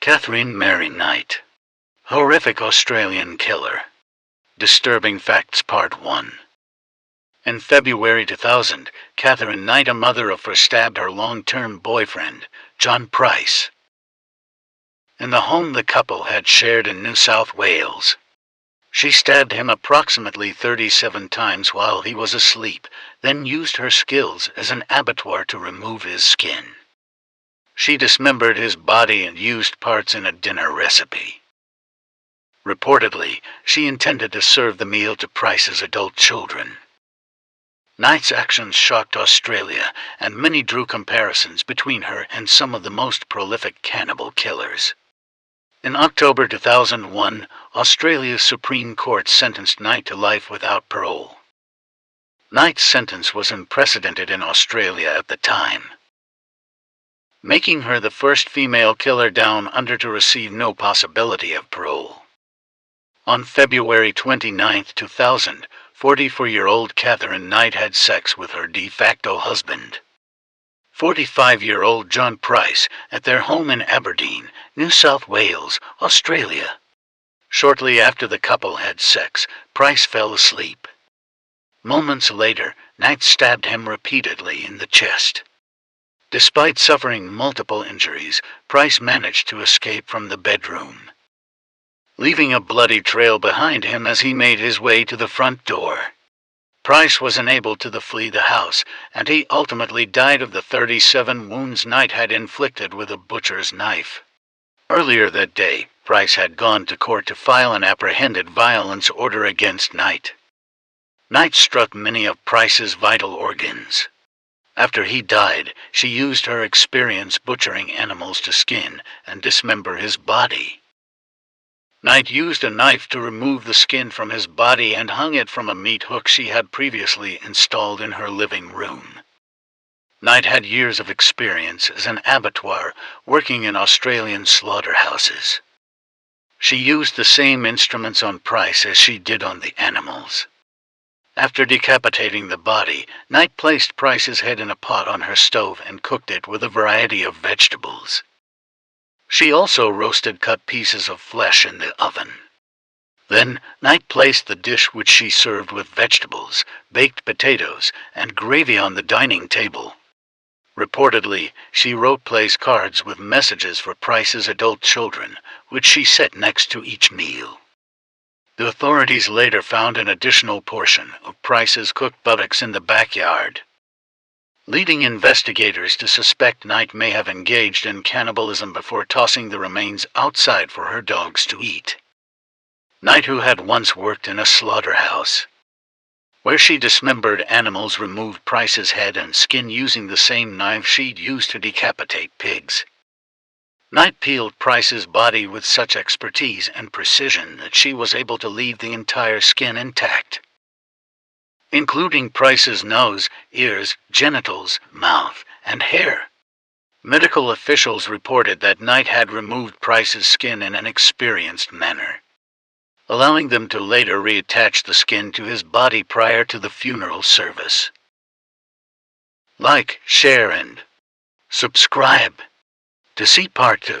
Kathrine Mary Knight, horrific Australian killer. Disturbing Facts Part 1. In February 2000, Kathrine Knight, a mother of four, stabbed her long-term boyfriend, John Price, in the home the couple had shared in New South Wales. She stabbed him approximately 37 times while he was asleep, then used her skills as an abattoir to remove his skin. She dismembered his body and used parts in a dinner recipe. Reportedly, she intended to serve the meal to Price's adult children. Knight's actions shocked Australia, and many drew comparisons between her and some of the most prolific cannibal killers. In October 2001, Australia's Supreme Court sentenced Knight to life without parole. Knight's sentence was unprecedented in Australia at the time, making her the first female killer down under to receive no possibility of parole. On February 29, 2000, 44-year-old Kathrine Knight had sex with her de facto husband, 45-year-old John Price, at their home in Aberdeen, New South Wales, Australia. Shortly after the couple had sex, Price fell asleep. Moments later, Knight stabbed him repeatedly in the chest. Despite suffering multiple injuries, Price managed to escape from the bedroom, leaving a bloody trail behind him as he made his way to the front door. Price was unable to flee the house, and he ultimately died of the 37 wounds Knight had inflicted with a butcher's knife. Earlier that day, Price had gone to court to file an apprehended violence order against Knight. Knight struck many of Price's vital organs. After he died, she used her experience butchering animals to skin and dismember his body. Knight used a knife to remove the skin from his body and hung it from a meat hook she had previously installed in her living room. Knight had years of experience as an abattoir, working in Australian slaughterhouses. She used the same instruments on Price as she did on the animals. After decapitating the body, Knight placed Price's head in a pot on her stove and cooked it with a variety of vegetables. She also roasted cut pieces of flesh in the oven. Then, Knight placed the dish which she served with vegetables, baked potatoes, and gravy on the dining table. Reportedly, she wrote place cards with messages for Price's adult children, which she set next to each meal. The authorities later found an additional portion of Price's cooked buttocks in the backyard, leading investigators to suspect Knight may have engaged in cannibalism before tossing the remains outside for her dogs to eat. Knight, who had once worked in a slaughterhouse, where she dismembered animals, removed Price's head and skin using the same knife she'd used to decapitate pigs. Knight peeled Price's body with such expertise and precision that she was able to leave the entire skin intact, including Price's nose, ears, genitals, mouth, and hair. Medical officials reported that Knight had removed Price's skin in an experienced manner, allowing them to later reattach the skin to his body prior to the funeral service. Like, share, and subscribe to see Part 2.